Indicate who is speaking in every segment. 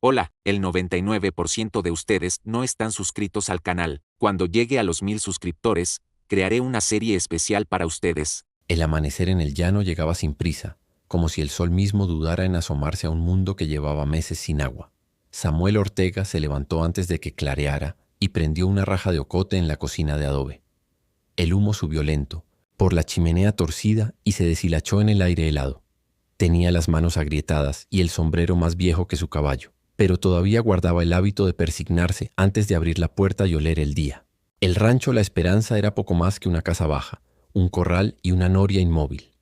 Speaker 1: Hola, el 99% de ustedes no están suscritos al canal. Cuando llegue a los 1000 suscriptores, crearé una serie especial para ustedes.
Speaker 2: El amanecer en el llano llegaba sin prisa, como si el sol mismo dudara en asomarse a un mundo que llevaba meses sin agua. Samuel Ortega se levantó antes de que clareara y prendió una raja de ocote en la cocina de adobe. El humo subió lento, por la chimenea torcida y se deshilachó en el aire helado. Tenía las manos agrietadas y el sombrero más viejo que su caballo, pero todavía guardaba el hábito de persignarse antes de abrir la puerta y oler el día. El rancho La Esperanza era poco más que una casa baja, un corral y una noria inmóvil.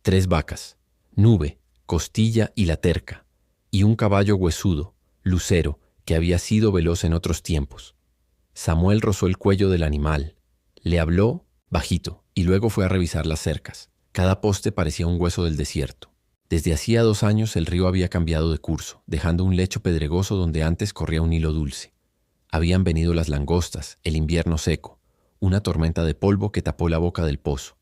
Speaker 2: 3 vacas, Nube, Costilla y La Terca, y un caballo huesudo, Lucero, que había sido veloz en otros tiempos. Samuel rozó el cuello del animal, le habló bajito y luego fue a revisar las cercas. Cada poste parecía un hueso del desierto. Desde hacía 2 años el río había cambiado de curso, dejando un lecho pedregoso donde antes corría un hilo dulce. Habían venido las langostas, el invierno seco, una tormenta de polvo que tapó la boca del pozo.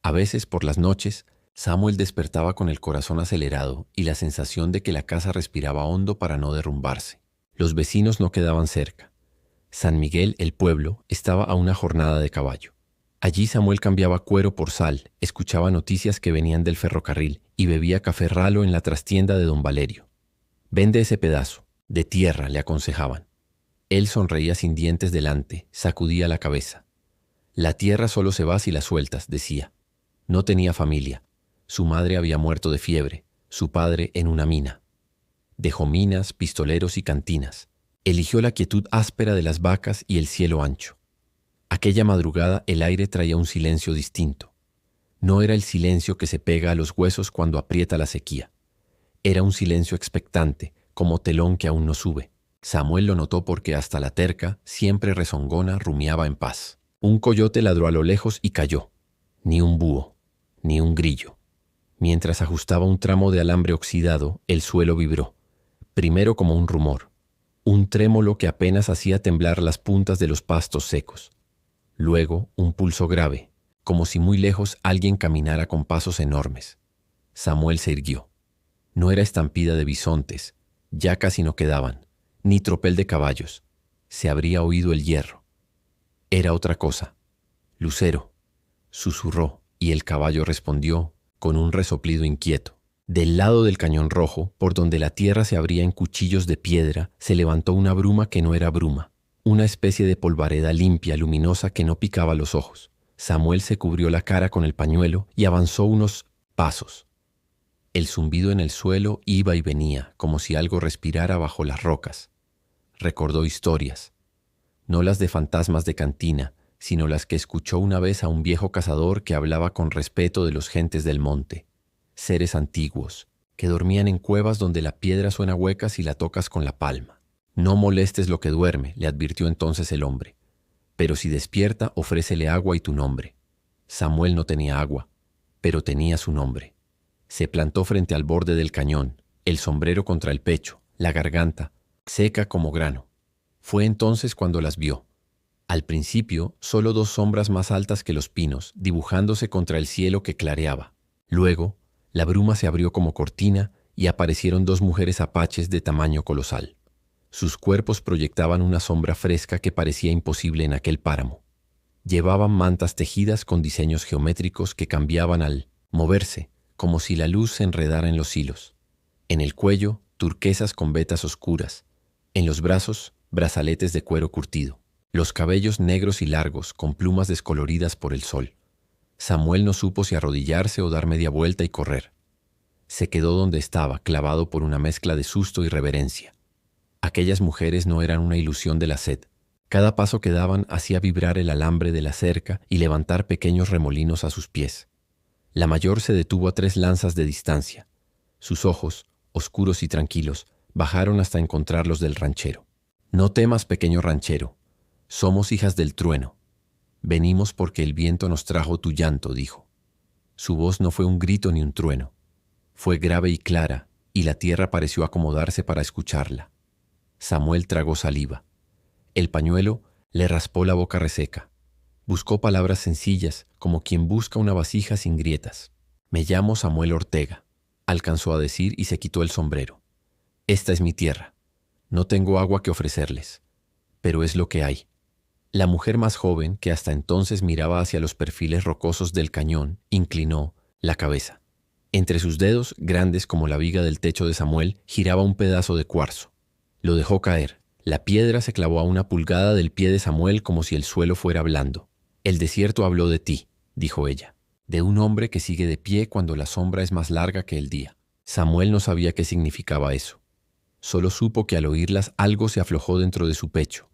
Speaker 2: A veces, por las noches, Samuel despertaba con el corazón acelerado y la sensación de que la casa respiraba hondo para no derrumbarse. Los vecinos no quedaban cerca. San Miguel, el pueblo, estaba a una jornada de caballo. Allí Samuel cambiaba cuero por sal, escuchaba noticias que venían del ferrocarril y bebía café ralo en la trastienda de don Valerio. «Vende ese pedazo, de tierra», le aconsejaban. Él sonreía sin dientes delante, sacudía la cabeza. «La tierra solo se va si la sueltas», decía. No tenía familia. Su madre había muerto de fiebre, su padre en una mina. Dejó minas, pistoleros y cantinas. Eligió la quietud áspera de las vacas y el cielo ancho. Aquella madrugada el aire traía un silencio distinto. No era el silencio que se pega a los huesos cuando aprieta la sequía. Era un silencio expectante, como telón que aún no sube. Samuel lo notó porque hasta La Terca, siempre rezongona, rumiaba en paz. Un coyote ladró a lo lejos y cayó. Ni un búho, ni un grillo. Mientras ajustaba un tramo de alambre oxidado, el suelo vibró. Primero como un rumor, un trémolo que apenas hacía temblar las puntas de los pastos secos. Luego un pulso grave, como si muy lejos alguien caminara con pasos enormes. Samuel se irguió. No era estampida de bisontes, ya casi no quedaban, ni tropel de caballos. Se habría oído el hierro. Era otra cosa. Lucero, susurró, y el caballo respondió con un resoplido inquieto. Del lado del cañón rojo, por donde la tierra se abría en cuchillos de piedra, se levantó una bruma que no era bruma, una especie de polvareda limpia, luminosa que no picaba los ojos. Samuel se cubrió la cara con el pañuelo y avanzó unos pasos. El zumbido en el suelo iba y venía, como si algo respirara bajo las rocas. Recordó historias, no las de fantasmas de cantina, sino las que escuchó una vez a un viejo cazador que hablaba con respeto de los gentes del monte. Seres antiguos, que dormían en cuevas donde la piedra suena hueca si la tocas con la palma. «No molestes lo que duerme», le advirtió entonces el hombre. «Pero si despierta, ofrécele agua y tu nombre». Samuel no tenía agua, pero tenía su nombre. Se plantó frente al borde del cañón, el sombrero contra el pecho, la garganta, seca como grano. Fue entonces cuando las vio. Al principio, solo 2 sombras más altas que los pinos, dibujándose contra el cielo que clareaba. Luego, la bruma se abrió como cortina y aparecieron 2 mujeres apaches de tamaño colosal. Sus cuerpos proyectaban una sombra fresca que parecía imposible en aquel páramo. Llevaban mantas tejidas con diseños geométricos que cambiaban al moverse, como si la luz se enredara en los hilos. En el cuello, turquesas con vetas oscuras. En los brazos, brazaletes de cuero curtido. Los cabellos negros y largos, con plumas descoloridas por el sol. Samuel no supo si arrodillarse o dar media vuelta y correr. Se quedó donde estaba, clavado por una mezcla de susto y reverencia. Aquellas mujeres no eran una ilusión de la sed. Cada paso que daban hacía vibrar el alambre de la cerca y levantar pequeños remolinos a sus pies. La mayor se detuvo a 3 lanzas de distancia. Sus ojos, oscuros y tranquilos, bajaron hasta encontrar los del ranchero. «No temas, pequeño ranchero. Somos hijas del trueno. Venimos porque el viento nos trajo tu llanto», dijo. Su voz no fue un grito ni un trueno. Fue grave y clara, y la tierra pareció acomodarse para escucharla. Samuel tragó saliva. El pañuelo le raspó la boca reseca. Buscó palabras sencillas, como quien busca una vasija sin grietas. «Me llamo Samuel Ortega», alcanzó a decir y se quitó el sombrero. «Esta es mi tierra. No tengo agua que ofrecerles, pero es lo que hay. La mujer más joven, que hasta entonces miraba hacia los perfiles rocosos del cañón, inclinó la cabeza. Entre sus dedos, grandes como la viga del techo de Samuel, giraba un pedazo de cuarzo. Lo dejó caer. La piedra se clavó a 1 pulgada del pie de Samuel como si el suelo fuera blando. «El desierto habló de ti», dijo ella, «de un hombre que sigue de pie cuando la sombra es más larga que el día». Samuel no sabía qué significaba eso. Solo supo que al oírlas algo se aflojó dentro de su pecho.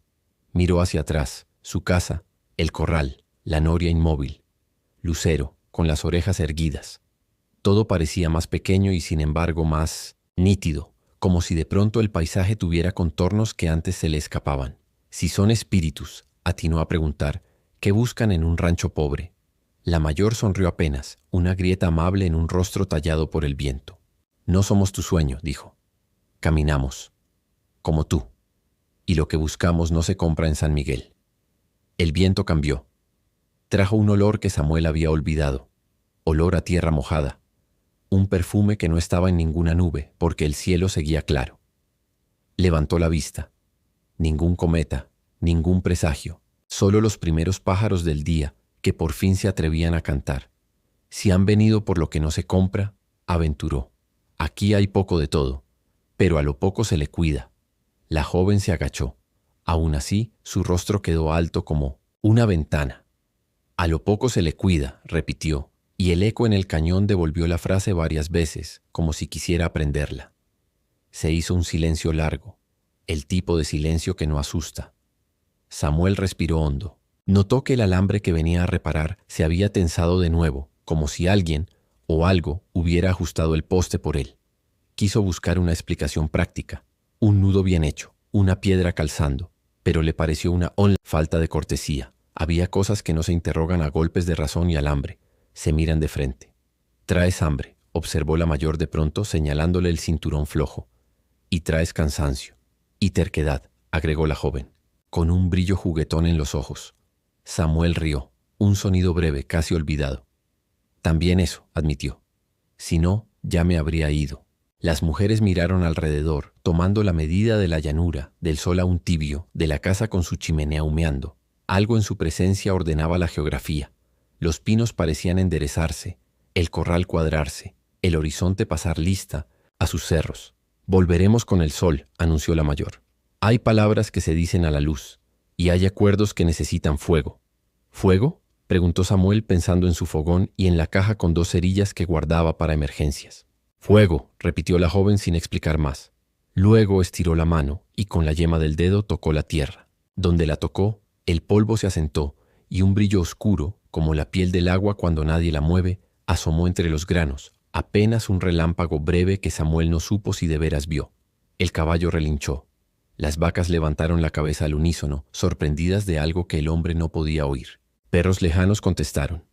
Speaker 2: Miró hacia atrás, su casa, el corral, la noria inmóvil, Lucero, con las orejas erguidas. Todo parecía más pequeño y sin embargo más nítido, como si de pronto el paisaje tuviera contornos que antes se le escapaban. Si son espíritus, atinó a preguntar, ¿qué buscan en un rancho pobre? La mayor sonrió apenas, una grieta amable en un rostro tallado por el viento. No somos tu sueño, dijo. Caminamos, como tú, y lo que buscamos no se compra en San Miguel. El viento cambió. Trajo un olor que Samuel había olvidado, olor a tierra mojada, un perfume que no estaba en ninguna nube porque el cielo seguía claro. Levantó la vista. Ningún cometa, ningún presagio, solo los primeros pájaros del día que por fin se atrevían a cantar. Si han venido por lo que no se compra, aventuró. Aquí hay poco de todo, pero a lo poco se le cuida. La joven se agachó. Aún así, su rostro quedó alto como una ventana. A lo poco se le cuida, repitió, y el eco en el cañón devolvió la frase varias veces, como si quisiera aprenderla. Se hizo un silencio largo, el tipo de silencio que no asusta. Samuel respiró hondo. Notó que el alambre que venía a reparar se había tensado de nuevo, como si alguien o algo hubiera ajustado el poste por él. Quiso buscar una explicación práctica, un nudo bien hecho, una piedra calzando, pero le pareció una falta de cortesía. Había cosas que no se interrogan a golpes de razón y alambre, se miran de frente. «Traes hambre», observó la mayor de pronto señalándole el cinturón flojo. «Y traes cansancio. Y terquedad», agregó la joven, con un brillo juguetón en los ojos. Samuel rió, un sonido breve, casi olvidado. «También eso», admitió. «Si no, ya me habría ido». Las mujeres miraron alrededor, tomando la medida de la llanura, del sol aún tibio, de la casa con su chimenea humeando. Algo en su presencia ordenaba la geografía. Los pinos parecían enderezarse, el corral cuadrarse, el horizonte pasar lista a sus cerros. «Volveremos con el sol», anunció la mayor. «Hay palabras que se dicen a la luz, y hay acuerdos que necesitan fuego». «¿Fuego?», preguntó Samuel pensando en su fogón y en la caja con 2 cerillas que guardaba para emergencias. «Fuego», repitió la joven sin explicar más. Luego estiró la mano y con la yema del dedo tocó la tierra. Donde la tocó, el polvo se asentó y un brillo oscuro, como la piel del agua cuando nadie la mueve, asomó entre los granos, apenas un relámpago breve que Samuel no supo si de veras vio. El caballo relinchó. Las vacas levantaron la cabeza al unísono, sorprendidas de algo que el hombre no podía oír. Perros lejanos contestaron.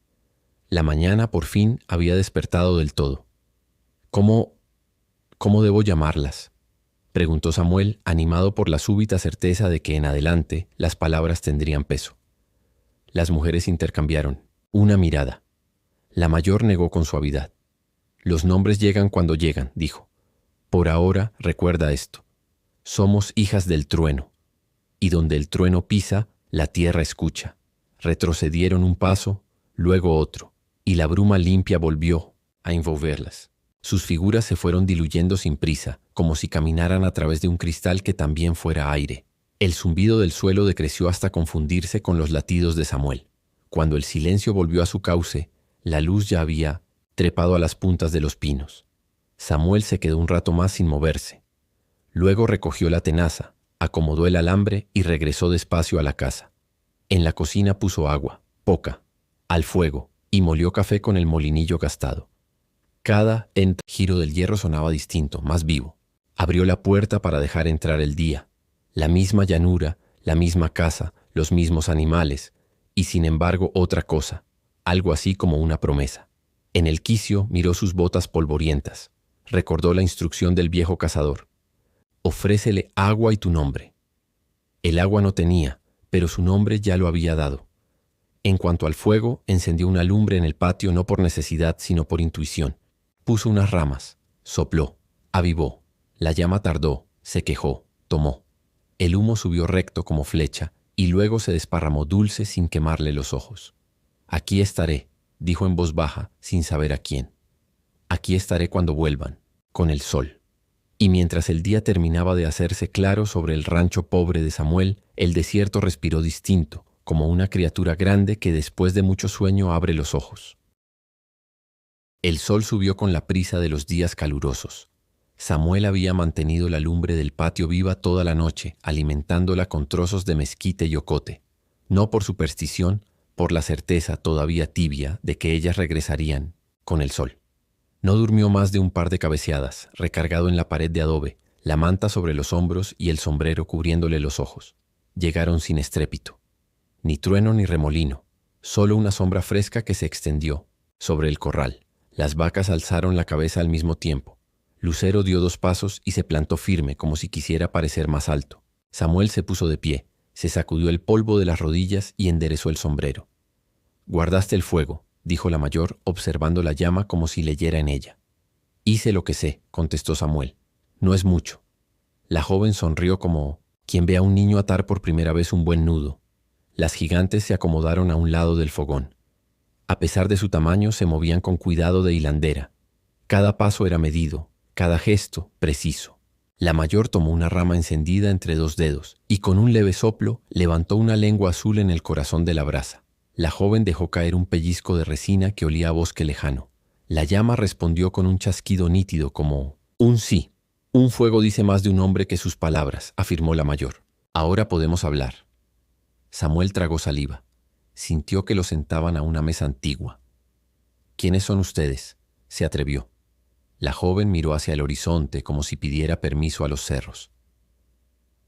Speaker 2: La mañana, por fin, había despertado del todo. ¿Cómo debo llamarlas?», preguntó Samuel, animado por la súbita certeza de que en adelante las palabras tendrían peso. Las mujeres intercambiaron una mirada. La mayor negó con suavidad. «Los nombres llegan cuando llegan», dijo. «Por ahora, recuerda esto. Somos hijas del trueno, y donde el trueno pisa, la tierra escucha». Retrocedieron un paso, luego otro, y la bruma limpia volvió a envolverlas. Sus figuras se fueron diluyendo sin prisa, como si caminaran a través de un cristal que también fuera aire. El zumbido del suelo decreció hasta confundirse con los latidos de Samuel. Cuando el silencio volvió a su cauce, la luz ya había trepado a las puntas de los pinos. Samuel se quedó un rato más sin moverse. Luego recogió la tenaza, acomodó el alambre y regresó despacio a la casa. En la cocina puso agua, poca, al fuego, y molió café con el molinillo gastado. Cada giro del hierro sonaba distinto, más vivo. Abrió la puerta para dejar entrar el día. La misma llanura, la misma casa, los mismos animales, y sin embargo otra cosa, algo así como una promesa. En el quicio miró sus botas polvorientas. Recordó la instrucción del viejo cazador. «Ofrécele agua y tu nombre». El agua no tenía, pero su nombre ya lo había dado. En cuanto al fuego, encendió una lumbre en el patio no por necesidad, sino por intuición. Puso unas ramas, sopló, avivó. La llama tardó, se quejó, tomó. El humo subió recto como flecha y luego se desparramó dulce sin quemarle los ojos. «Aquí estaré», dijo en voz baja, sin saber a quién. «Aquí estaré cuando vuelvan, con el sol». Y mientras el día terminaba de hacerse claro sobre el rancho pobre de Samuel, el desierto respiró distinto, como una criatura grande que después de mucho sueño abre los ojos. El sol subió con la prisa de los días calurosos. Samuel había mantenido la lumbre del patio viva toda la noche, alimentándola con trozos de mezquite y ocote. No por superstición, por la certeza todavía tibia de que ellas regresarían con el sol. No durmió más de un par de cabeceadas, recargado en la pared de adobe, la manta sobre los hombros y el sombrero cubriéndole los ojos. Llegaron sin estrépito. Ni trueno ni remolino, solo una sombra fresca que se extendió sobre el corral. Las vacas alzaron la cabeza al mismo tiempo. Lucero dio 2 pasos y se plantó firme como si quisiera parecer más alto. Samuel se puso de pie, se sacudió el polvo de las rodillas y enderezó el sombrero. «Guardaste el fuego», dijo la mayor, observando la llama como si leyera en ella. «Hice lo que sé», contestó Samuel. «No es mucho». La joven sonrió como quien ve a un niño atar por primera vez un buen nudo. Las gigantes se acomodaron a un lado del fogón. A pesar de su tamaño, se movían con cuidado de hilandera. Cada paso era medido, cada gesto preciso. La mayor tomó una rama encendida entre 2 dedos y con un leve soplo levantó una lengua azul en el corazón de la brasa. La joven dejó caer un pellizco de resina que olía a bosque lejano. La llama respondió con un chasquido nítido como un sí. «Un fuego dice más de un hombre que sus palabras», afirmó la mayor. «Ahora podemos hablar». Samuel tragó saliva. Sintió que lo sentaban a una mesa antigua. «¿Quiénes son ustedes?», se atrevió. La joven miró hacia el horizonte como si pidiera permiso a los cerros.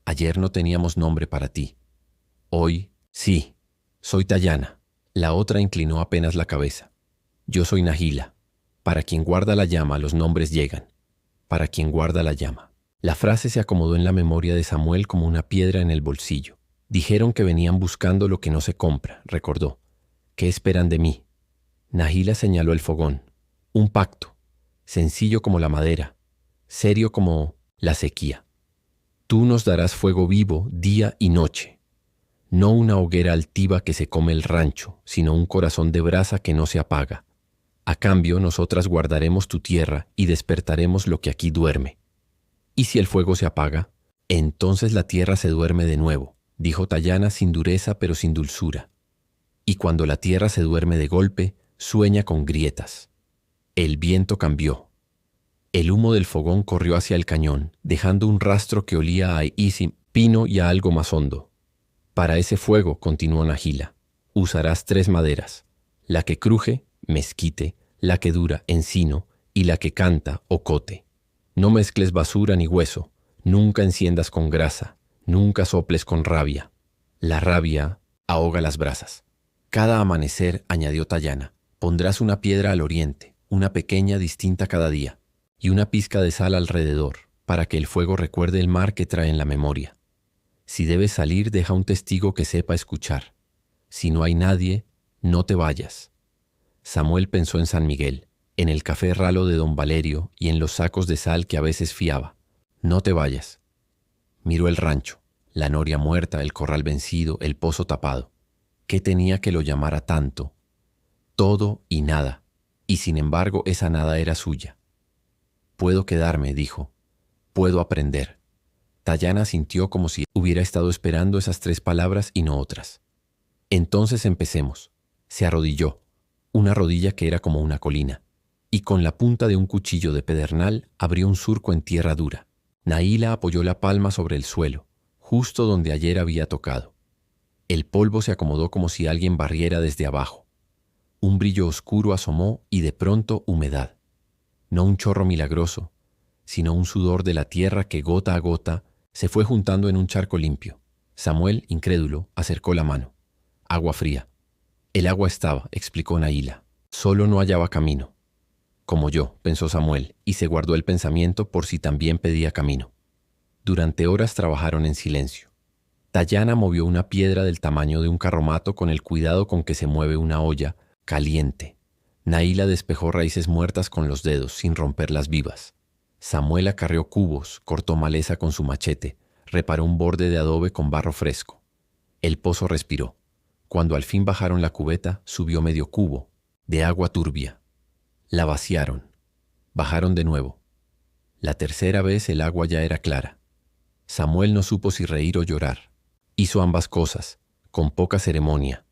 Speaker 2: «Ayer no teníamos nombre para ti. Hoy, sí. Soy Tayana». La otra inclinó apenas la cabeza. «Yo soy Nahila. Para quien guarda la llama, los nombres llegan. Para quien guarda la llama». La frase se acomodó en la memoria de Samuel como una piedra en el bolsillo. «Dijeron que venían buscando lo que no se compra», recordó. «¿Qué esperan de mí?» Nahila señaló el fogón. «Un pacto. Sencillo como la madera. Serio como la sequía. Tú nos darás fuego vivo día y noche. No una hoguera altiva que se come el rancho, sino un corazón de brasa que no se apaga. A cambio, nosotras guardaremos tu tierra y despertaremos lo que aquí duerme. ¿Y si el fuego se apaga? Entonces la tierra se duerme de nuevo», dijo Tayana sin dureza pero sin dulzura. «Y cuando la tierra se duerme de golpe, sueña con grietas». El viento cambió. El humo del fogón corrió hacia el cañón, dejando un rastro que olía a isi, pino y a algo más hondo. «Para ese fuego», continuó Nahila, «usarás 3 maderas. La que cruje, mezquite, la que dura, encino, y la que canta, ocote. No mezcles basura ni hueso, nunca enciendas con grasa, nunca soples con rabia. La rabia ahoga las brasas». «Cada amanecer», añadió Tayana, «pondrás una piedra al oriente, una pequeña distinta cada día, y una pizca de sal alrededor, para que el fuego recuerde el mar que trae en la memoria. Si debes salir, deja un testigo que sepa escuchar. Si no hay nadie, no te vayas». Samuel pensó en San Miguel, en el café ralo de don Valerio y en los sacos de sal que a veces fiaba. «No te vayas». Miró el rancho, la noria muerta, el corral vencido, el pozo tapado. ¿Qué tenía que lo llamara tanto? Todo y nada, y sin embargo esa nada era suya. «Puedo quedarme», dijo. «Puedo aprender». Tayana sintió como si hubiera estado esperando esas 3 palabras y no otras. «Entonces empecemos». Se arrodilló, una rodilla que era como una colina, y con la punta de un cuchillo de pedernal abrió un surco en tierra dura. Nahila apoyó la palma sobre el suelo, justo donde ayer había tocado. El polvo se acomodó como si alguien barriera desde abajo. Un brillo oscuro asomó y de pronto humedad. No un chorro milagroso, sino un sudor de la tierra que gota a gota se fue juntando en un charco limpio. Samuel, incrédulo, acercó la mano. Agua fría. «El agua estaba», explicó Nahila. «Solo no hallaba camino». «Como yo», pensó Samuel, y se guardó el pensamiento por si también pedía camino. Durante horas trabajaron en silencio. Tayana movió una piedra del tamaño de un carromato con el cuidado con que se mueve una olla caliente. Nahila despejó raíces muertas con los dedos, sin romperlas vivas. Samuel acarreó cubos, cortó maleza con su machete, reparó un borde de adobe con barro fresco. El pozo respiró. Cuando al fin bajaron la cubeta, subió medio cubo de agua turbia. La vaciaron. Bajaron de nuevo. La tercera vez el agua ya era clara. Samuel no supo si reír o llorar. Hizo ambas cosas, con poca ceremonia.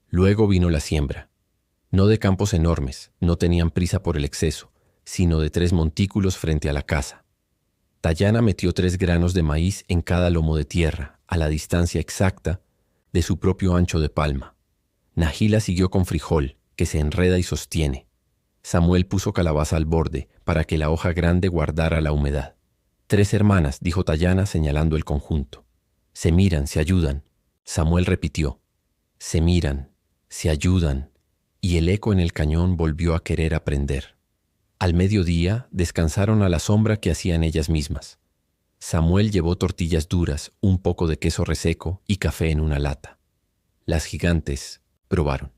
Speaker 2: Luego vino la siembra. No de campos enormes, no tenían prisa por el exceso, sino de 3 montículos frente a la casa. Tayana metió 3 granos de maíz en cada lomo de tierra, a la distancia exacta de su propio ancho de palma. Nahila siguió con frijol, que se enreda y sostiene. Samuel puso calabaza al borde, para que la hoja grande guardara la humedad. 3 hermanas, dijo Tayana señalando el conjunto. Se miran, se ayudan. Samuel repitió. Se miran, se ayudan. Y el eco en el cañón volvió a querer aprender. Al mediodía descansaron a la sombra que hacían ellas mismas. Samuel llevó tortillas duras, un poco de queso reseco y café en una lata. Las gigantes probaron.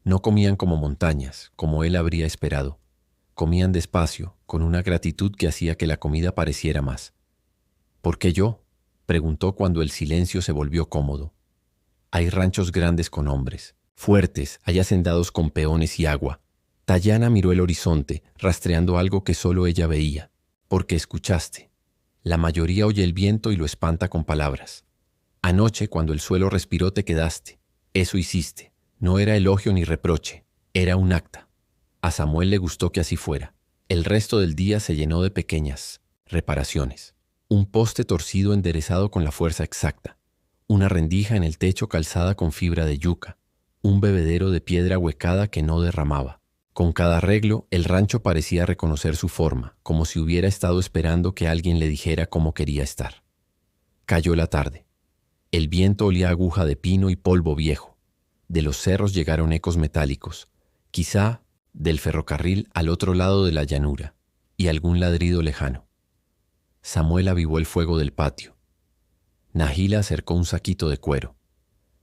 Speaker 2: No comían como montañas, como él habría esperado. Comían despacio, con una gratitud que hacía que la comida pareciera más. ¿Por qué yo?, preguntó cuando el silencio se volvió cómodo. Hay ranchos grandes con hombres, fuertes, hay hacendados con peones y agua. Tayana miró el horizonte, rastreando algo que solo ella veía. Porque escuchaste. La mayoría oye el viento y lo espanta con palabras. Anoche, cuando el suelo respiró, te quedaste. Eso hiciste. No era elogio ni reproche. Era un acta. A Samuel le gustó que así fuera. El resto del día se llenó de pequeñas reparaciones. Un poste torcido enderezado con la fuerza exacta. Una rendija en el techo calzada con fibra de yuca. Un bebedero de piedra huecada que no derramaba. Con cada arreglo, el rancho parecía reconocer su forma, como si hubiera estado esperando que alguien le dijera cómo quería estar. Cayó la tarde. El viento olía a aguja de pino y polvo viejo. De los cerros llegaron ecos metálicos, quizá del ferrocarril al otro lado de la llanura, y algún ladrido lejano. Samuel avivó el fuego del patio. Nahila acercó un saquito de cuero.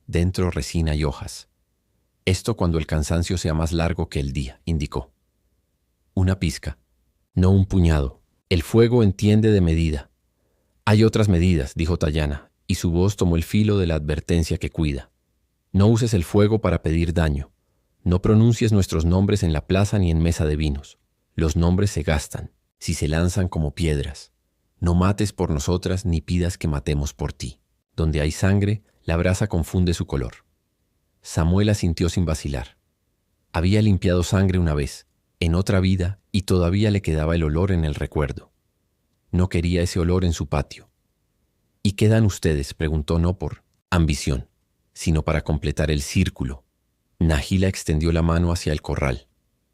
Speaker 2: Dentro resina y hojas. Esto cuando el cansancio sea más largo que el día, indicó. Una pizca, no un puñado. El fuego entiende de medida. Hay otras medidas, dijo Tayana, y su voz tomó el filo de la advertencia que cuida. No uses el fuego para pedir daño. No pronuncies nuestros nombres en la plaza ni en mesa de vinos. Los nombres se gastan, si se lanzan como piedras. No mates por nosotras ni pidas que matemos por ti. Donde hay sangre, la brasa confunde su color. Samuel asintió sin vacilar. Había limpiado sangre una vez, en otra vida, y todavía le quedaba el olor en el recuerdo. No quería ese olor en su patio. ¿Y qué dan ustedes?, preguntó, no por ambición, sino para completar el círculo. Nahila extendió la mano hacia el corral.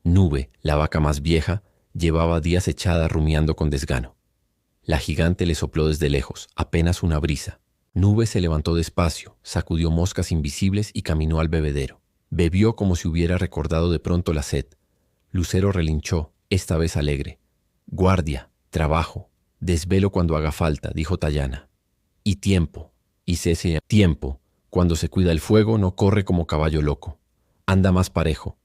Speaker 2: Nube, la vaca más vieja, llevaba días echada rumiando con desgano. La gigante le sopló desde lejos, apenas una brisa. Nube se levantó despacio, sacudió moscas invisibles y caminó al bebedero. Bebió como si hubiera recordado de pronto la sed. Lucero relinchó, esta vez alegre. Guardia, trabajo, desvelo cuando haga falta, dijo Tayana. Y tiempo, y cese tiempo. Cuando se cuida el fuego no corre como caballo loco. Anda más parejo.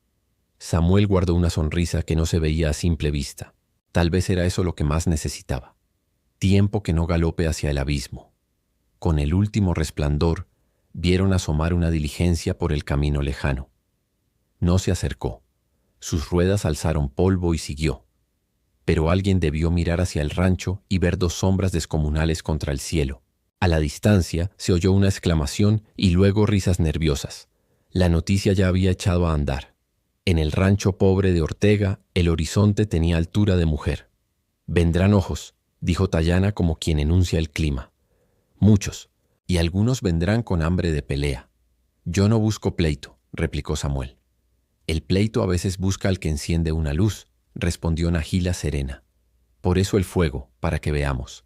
Speaker 2: Samuel guardó una sonrisa que no se veía a simple vista. Tal vez era eso lo que más necesitaba. Tiempo que no galope hacia el abismo. Con el último resplandor, vieron asomar una diligencia por el camino lejano. No se acercó. Sus ruedas alzaron polvo y siguió. Pero alguien debió mirar hacia el rancho y ver 2 sombras descomunales contra el cielo. A la distancia se oyó una exclamación y luego risas nerviosas. La noticia ya había echado a andar. En el rancho pobre de Ortega, el horizonte tenía altura de mujer. Vendrán ojos, dijo Tayana como quien enuncia el clima. Muchos, y algunos vendrán con hambre de pelea. Yo no busco pleito, replicó Samuel. El pleito a veces busca al que enciende una luz, respondió Nahila serena. Por eso el fuego, para que veamos.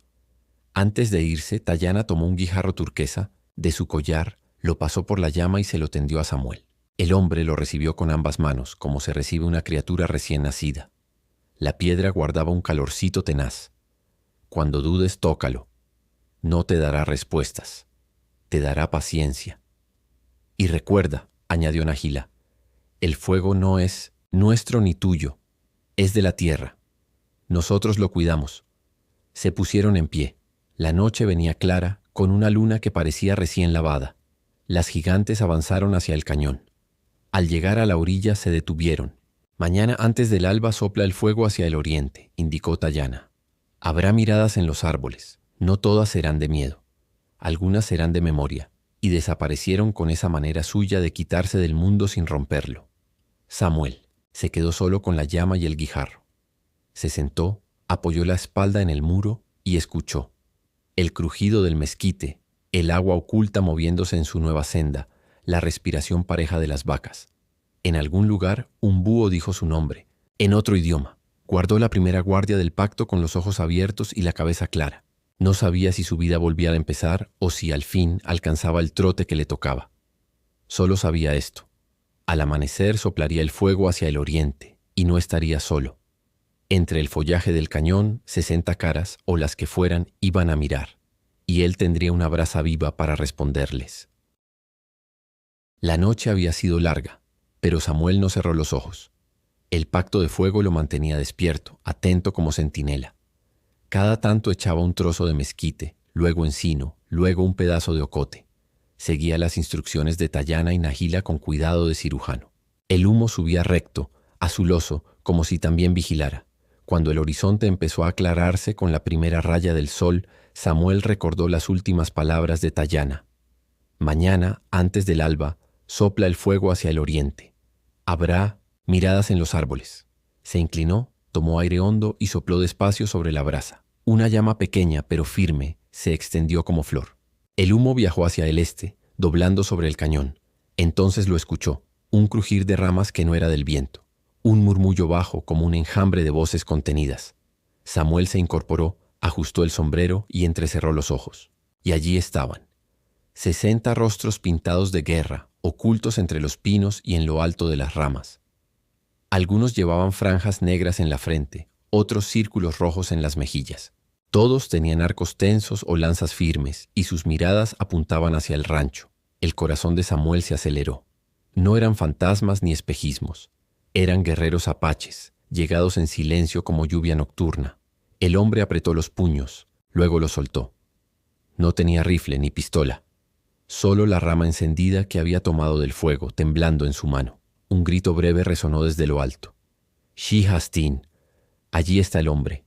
Speaker 2: Antes de irse, Tayana tomó un guijarro turquesa de su collar, lo pasó por la llama y se lo tendió a Samuel. El hombre lo recibió con ambas manos, como se recibe una criatura recién nacida. La piedra guardaba un calorcito tenaz. Cuando dudes, tócalo. No te dará respuestas. Te dará paciencia. Y recuerda, añadió Nahila, el fuego no es nuestro ni tuyo, es de la tierra. Nosotros lo cuidamos. Se pusieron en pie. La noche venía clara, con una luna que parecía recién lavada. Las gigantes avanzaron hacia el cañón. Al llegar a la orilla se detuvieron. «Mañana antes del alba sopla el fuego hacia el oriente», indicó Tayana. «Habrá miradas en los árboles. No todas serán de miedo. Algunas serán de memoria». Y desaparecieron con esa manera suya de quitarse del mundo sin romperlo. Samuel se quedó solo con la llama y el guijarro. Se sentó, apoyó la espalda en el muro y escuchó. El crujido del mezquite, el agua oculta moviéndose en su nueva senda, la respiración pareja de las vacas. En algún lugar, un búho dijo su nombre, en otro idioma. Guardó la primera guardia del pacto con los ojos abiertos y la cabeza clara. No sabía si su vida volvía a empezar o si al fin alcanzaba el trote que le tocaba. Solo sabía esto. Al amanecer soplaría el fuego hacia el oriente y no estaría solo. Entre el follaje del cañón, 60 caras, o las que fueran, iban a mirar, y él tendría una brasa viva para responderles. La noche había sido larga, pero Samuel no cerró los ojos. El pacto de fuego lo mantenía despierto, atento como centinela. Cada tanto echaba un trozo de mezquite, luego encino, luego un pedazo de ocote. Seguía las instrucciones de Tayana y Nahila con cuidado de cirujano. El humo subía recto, azuloso, como si también vigilara. Cuando el horizonte empezó a aclararse con la primera raya del sol, Samuel recordó las últimas palabras de Tayana. «Mañana, antes del alba, sopla el fuego hacia el oriente. Habrá miradas en los árboles». Se inclinó, tomó aire hondo y sopló despacio sobre la brasa. Una llama pequeña pero firme se extendió como flor. El humo viajó hacia el este, doblando sobre el cañón. Entonces lo escuchó, un crujir de ramas que no era del viento, un murmullo bajo como un enjambre de voces contenidas. Samuel se incorporó, ajustó el sombrero y entrecerró los ojos. Y allí estaban. 60 rostros pintados de guerra, ocultos entre los pinos y en lo alto de las ramas. Algunos llevaban franjas negras en la frente, otros círculos rojos en las mejillas. Todos tenían arcos tensos o lanzas firmes, y sus miradas apuntaban hacia el rancho. El corazón de Samuel se aceleró. No eran fantasmas ni espejismos. Eran guerreros apaches, llegados en silencio como lluvia nocturna. El hombre apretó los puños, luego los soltó. No tenía rifle ni pistola. Solo la rama encendida que había tomado del fuego, temblando en su mano. Un grito breve resonó desde lo alto. «Shihastin». Allí está el hombre.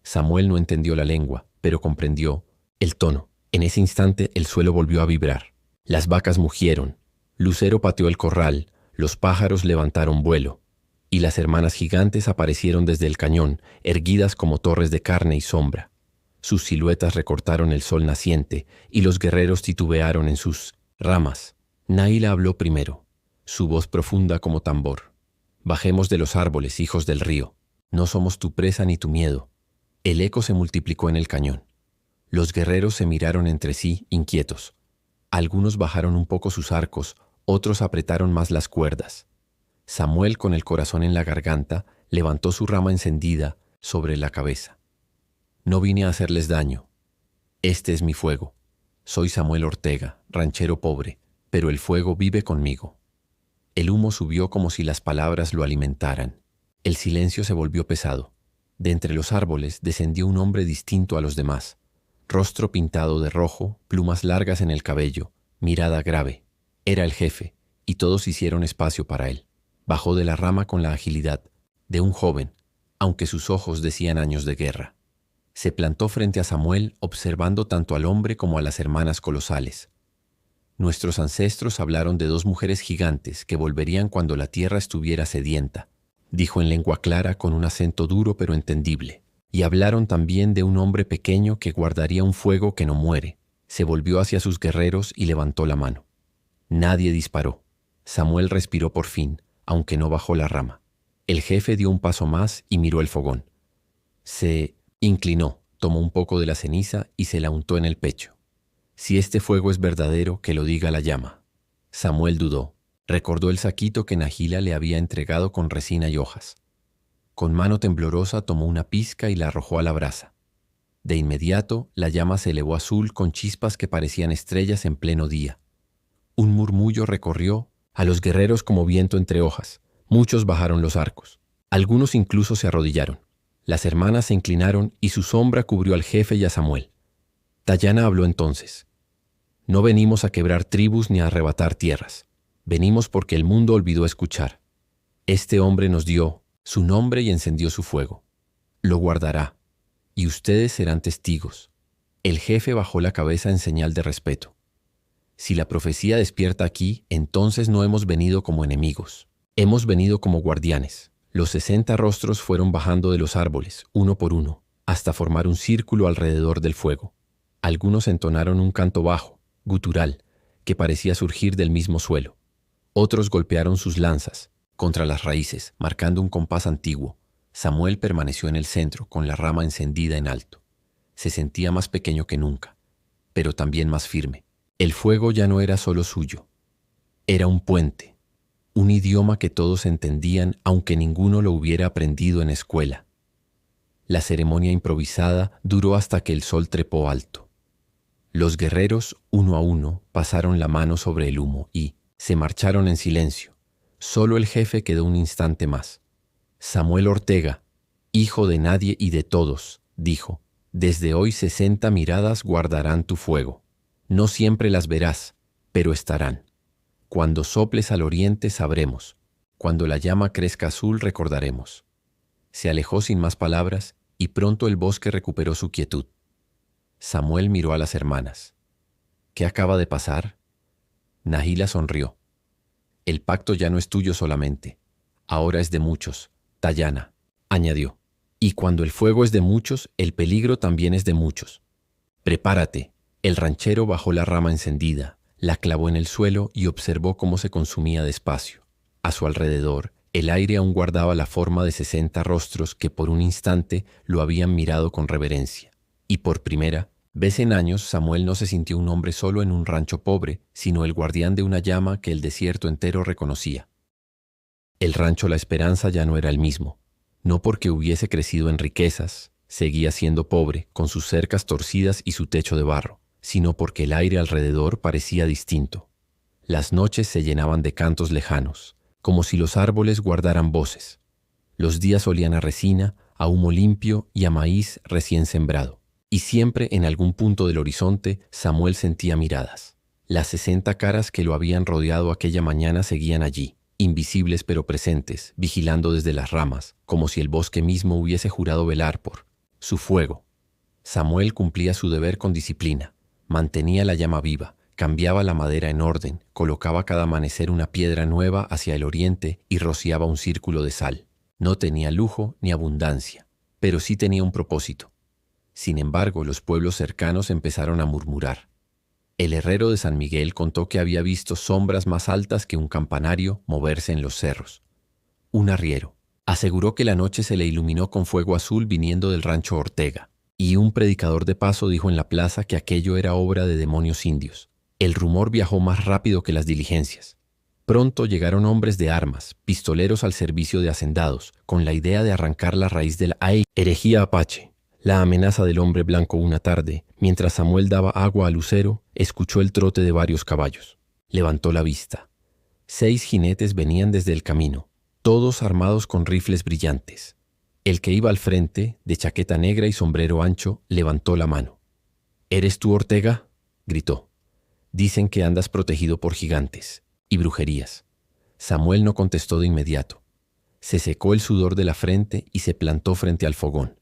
Speaker 2: Samuel no entendió la lengua, pero comprendió el tono. En ese instante el suelo volvió a vibrar. Las vacas mugieron. Lucero pateó el corral, los pájaros levantaron vuelo, y las hermanas gigantes aparecieron desde el cañón, erguidas como torres de carne y sombra. Sus siluetas recortaron el sol naciente, y los guerreros titubearon en sus ramas. Nahila habló primero, su voz profunda como tambor. «Bajemos de los árboles, hijos del río. No somos tu presa ni tu miedo». El eco se multiplicó en el cañón. Los guerreros se miraron entre sí, inquietos. Algunos bajaron un poco sus arcos, otros apretaron más las cuerdas. Samuel, con el corazón en la garganta, levantó su rama encendida sobre la cabeza. «No vine a hacerles daño. Este es mi fuego. Soy Samuel Ortega, ranchero pobre, pero el fuego vive conmigo». El humo subió como si las palabras lo alimentaran. El silencio se volvió pesado. De entre los árboles descendió un hombre distinto a los demás. Rostro pintado de rojo, plumas largas en el cabello, mirada grave. Era el jefe, y todos hicieron espacio para él. Bajó de la rama con la agilidad de un joven, aunque sus ojos decían años de guerra. Se plantó frente a Samuel, observando tanto al hombre como a las hermanas colosales. Nuestros ancestros hablaron de 2 mujeres gigantes que volverían cuando la tierra estuviera sedienta, dijo en lengua clara con un acento duro pero entendible. Y hablaron también de un hombre pequeño que guardaría un fuego que no muere. Se volvió hacia sus guerreros y levantó la mano. Nadie disparó. Samuel respiró por fin, aunque no bajó la rama. El jefe dio un paso más y miró el fogón. Se inclinó, tomó un poco de la ceniza y se la untó en el pecho. Si este fuego es verdadero, que lo diga la llama. Samuel dudó. Recordó el saquito que Nahila le había entregado con resina y hojas. Con mano temblorosa tomó una pizca y la arrojó a la brasa. De inmediato, la llama se elevó azul con chispas que parecían estrellas en pleno día. Un murmullo recorrió a los guerreros como viento entre hojas. Muchos bajaron los arcos. Algunos incluso se arrodillaron. Las hermanas se inclinaron y su sombra cubrió al jefe y a Samuel. Tayana habló entonces. No venimos a quebrar tribus ni a arrebatar tierras. Venimos porque el mundo olvidó escuchar. Este hombre nos dio su nombre y encendió su fuego. Lo guardará, y ustedes serán testigos. El jefe bajó la cabeza en señal de respeto. Si la profecía despierta aquí, entonces no hemos venido como enemigos. Hemos venido como guardianes. Los 60 rostros fueron bajando de los árboles, uno por uno, hasta formar un círculo alrededor del fuego. Algunos entonaron un canto bajo, gutural, que parecía surgir del mismo suelo. Otros golpearon sus lanzas contra las raíces, marcando un compás antiguo. Samuel permaneció en el centro, con la rama encendida en alto. Se sentía más pequeño que nunca, pero también más firme. El fuego ya no era solo suyo. Era un puente, un idioma que todos entendían aunque ninguno lo hubiera aprendido en escuela. La ceremonia improvisada duró hasta que el sol trepó alto. Los guerreros, uno a uno, pasaron la mano sobre el humo y se marcharon en silencio. Solo el jefe quedó un instante más. Samuel Ortega, hijo de nadie y de todos, dijo, desde hoy 60 miradas guardarán tu fuego. No siempre las verás, pero estarán. Cuando soples al oriente sabremos. Cuando la llama crezca azul recordaremos. Se alejó sin más palabras y pronto el bosque recuperó su quietud. Samuel miró a las hermanas. ¿Qué acaba de pasar? Nahila sonrió. El pacto ya no es tuyo solamente. Ahora es de muchos. Tayana, añadió. Y cuando el fuego es de muchos, el peligro también es de muchos. Prepárate. El ranchero bajó la rama encendida, la clavó en el suelo y observó cómo se consumía despacio. A su alrededor, el aire aún guardaba la forma de 60 rostros que por un instante lo habían mirado con reverencia. Y por primera vez en años, Samuel no se sintió un hombre solo en un rancho pobre, sino el guardián de una llama que el desierto entero reconocía. El rancho La Esperanza ya no era el mismo. No porque hubiese crecido en riquezas, seguía siendo pobre, con sus cercas torcidas y su techo de barro, sino porque el aire alrededor parecía distinto. Las noches se llenaban de cantos lejanos, como si los árboles guardaran voces. Los días olían a resina, a humo limpio y a maíz recién sembrado. Y siempre en algún punto del horizonte Samuel sentía miradas. Las 60 caras que lo habían rodeado aquella mañana seguían allí, invisibles pero presentes, vigilando desde las ramas, como si el bosque mismo hubiese jurado velar por su fuego. Samuel cumplía su deber con disciplina, mantenía la llama viva, cambiaba la madera en orden, colocaba cada amanecer una piedra nueva hacia el oriente y rociaba un círculo de sal. No tenía lujo ni abundancia, pero sí tenía un propósito. Sin embargo, los pueblos cercanos empezaron a murmurar. El herrero de San Miguel contó que había visto sombras más altas que un campanario moverse en los cerros. Un arriero aseguró que la noche se le iluminó con fuego azul viniendo del rancho Ortega, y un predicador de paso dijo en la plaza que aquello era obra de demonios indios. El rumor viajó más rápido que las diligencias. Pronto llegaron hombres de armas, pistoleros al servicio de hacendados, con la idea de arrancar la raíz de la herejía apache. La amenaza del hombre blanco una tarde, mientras Samuel daba agua a Lucero, escuchó el trote de varios caballos. Levantó la vista. 6 jinetes venían desde el camino, todos armados con rifles brillantes. El que iba al frente, de chaqueta negra y sombrero ancho, levantó la mano. ¿Eres tú, Ortega?, gritó. Dicen que andas protegido por gigantes y brujerías. Samuel no contestó de inmediato. Se secó el sudor de la frente y se plantó frente al fogón.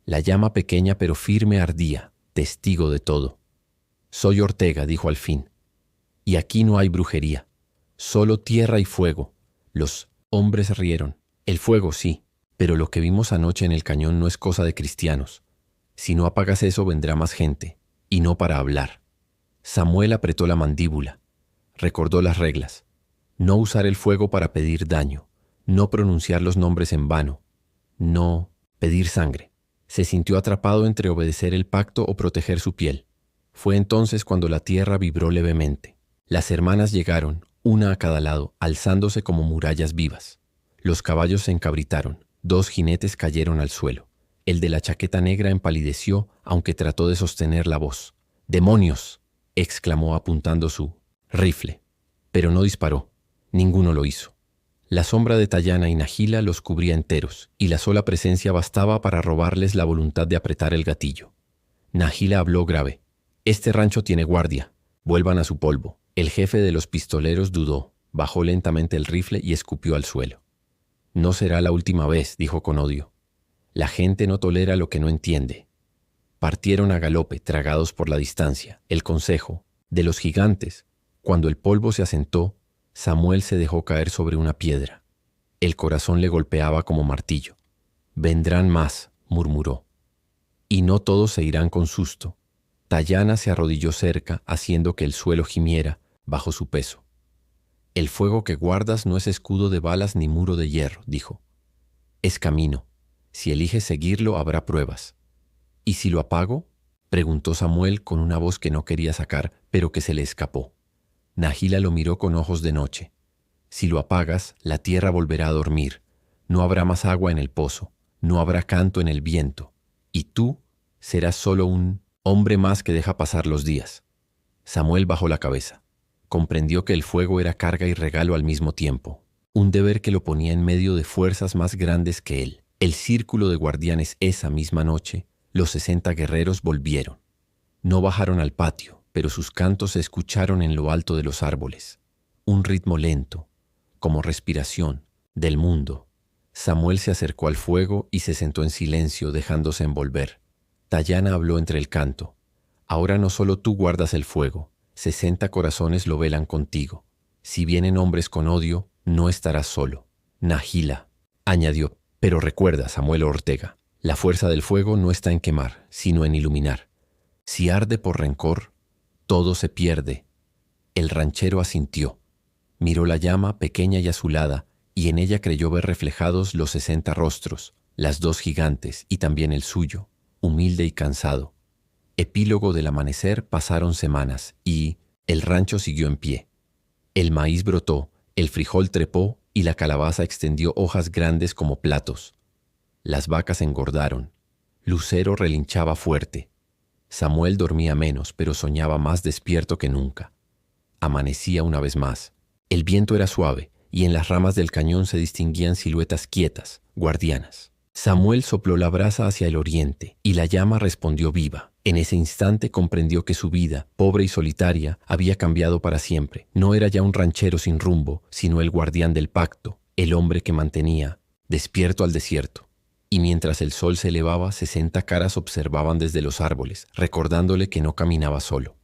Speaker 2: La llama pequeña pero firme ardía, testigo de todo. Soy Ortega, dijo al fin. Y aquí no hay brujería, solo tierra y fuego. Los hombres rieron. El fuego sí, pero lo que vimos anoche en el cañón no es cosa de cristianos. Si no apagas eso vendrá más gente, y no para hablar. Samuel apretó la mandíbula. Recordó las reglas. No usar el fuego para pedir daño, no pronunciar los nombres en vano, no pedir sangre. Se sintió atrapado entre obedecer el pacto o proteger su piel. Fue entonces cuando la tierra vibró levemente. Las hermanas llegaron, una a cada lado, alzándose como murallas vivas. Los caballos se encabritaron, 2 jinetes cayeron al suelo. El de la chaqueta negra empalideció, aunque trató de sostener la voz. ¡Demonios!, exclamó apuntando su rifle. Pero no disparó. Ninguno lo hizo. La sombra de Tayana y Nahila los cubría enteros, y la sola presencia bastaba para robarles la voluntad de apretar el gatillo. Nahila habló grave. Este rancho tiene guardia. Vuelvan a su polvo. El jefe de los pistoleros dudó, bajó lentamente el rifle y escupió al suelo. No será la última vez, dijo con odio. La gente no tolera lo que no entiende. Partieron a galope, tragados por la distancia, el consejo, de los gigantes. Cuando el polvo se asentó, Samuel se dejó caer sobre una piedra. El corazón le golpeaba como martillo. Vendrán más, murmuró. Y no todos se irán con susto. Tayana se arrodilló cerca, haciendo que el suelo gimiera bajo su peso. El fuego que guardas no es escudo de balas ni muro de hierro, dijo. Es camino. Si eliges seguirlo, habrá pruebas. ¿Y si lo apago? Preguntó Samuel con una voz que no quería sacar, pero que se le escapó. Nahila lo miró con ojos de noche. Si lo apagas, la tierra volverá a dormir. No habrá más agua en el pozo. No habrá canto en el viento. Y tú serás solo un hombre más que deja pasar los días. Samuel bajó la cabeza. Comprendió que el fuego era carga y regalo al mismo tiempo. Un deber que lo ponía en medio de fuerzas más grandes que él. El círculo de guardianes esa misma noche, los 60 guerreros volvieron. No bajaron al patio, pero sus cantos se escucharon en lo alto de los árboles. Un ritmo lento, como respiración, del mundo. Samuel se acercó al fuego y se sentó en silencio, dejándose envolver. Tayana habló entre el canto. Ahora no solo tú guardas el fuego, 60 corazones lo velan contigo. Si vienen hombres con odio, no estarás solo. Nahila, añadió, pero recuerda, Samuel Ortega, la fuerza del fuego no está en quemar, sino en iluminar. Si arde por rencor, todo se pierde. El ranchero asintió. Miró la llama pequeña y azulada, y en ella creyó ver reflejados los 60 rostros, las dos gigantes y también el suyo, humilde y cansado. Epílogo del amanecer. Pasaron semanas y el rancho siguió en pie. El maíz brotó, el frijol trepó y la calabaza extendió hojas grandes como platos. Las vacas engordaron. Lucero relinchaba fuerte. Samuel dormía menos, pero soñaba más despierto que nunca. Amanecía una vez más. El viento era suave y en las ramas del cañón se distinguían siluetas quietas, guardianas. Samuel sopló la brasa hacia el oriente y la llama respondió viva. En ese instante comprendió que su vida, pobre y solitaria, había cambiado para siempre. No era ya un ranchero sin rumbo, sino el guardián del pacto, el hombre que mantenía despierto al desierto. Y mientras el sol se elevaba, 60 caras observaban desde los árboles, recordándole que no caminaba solo.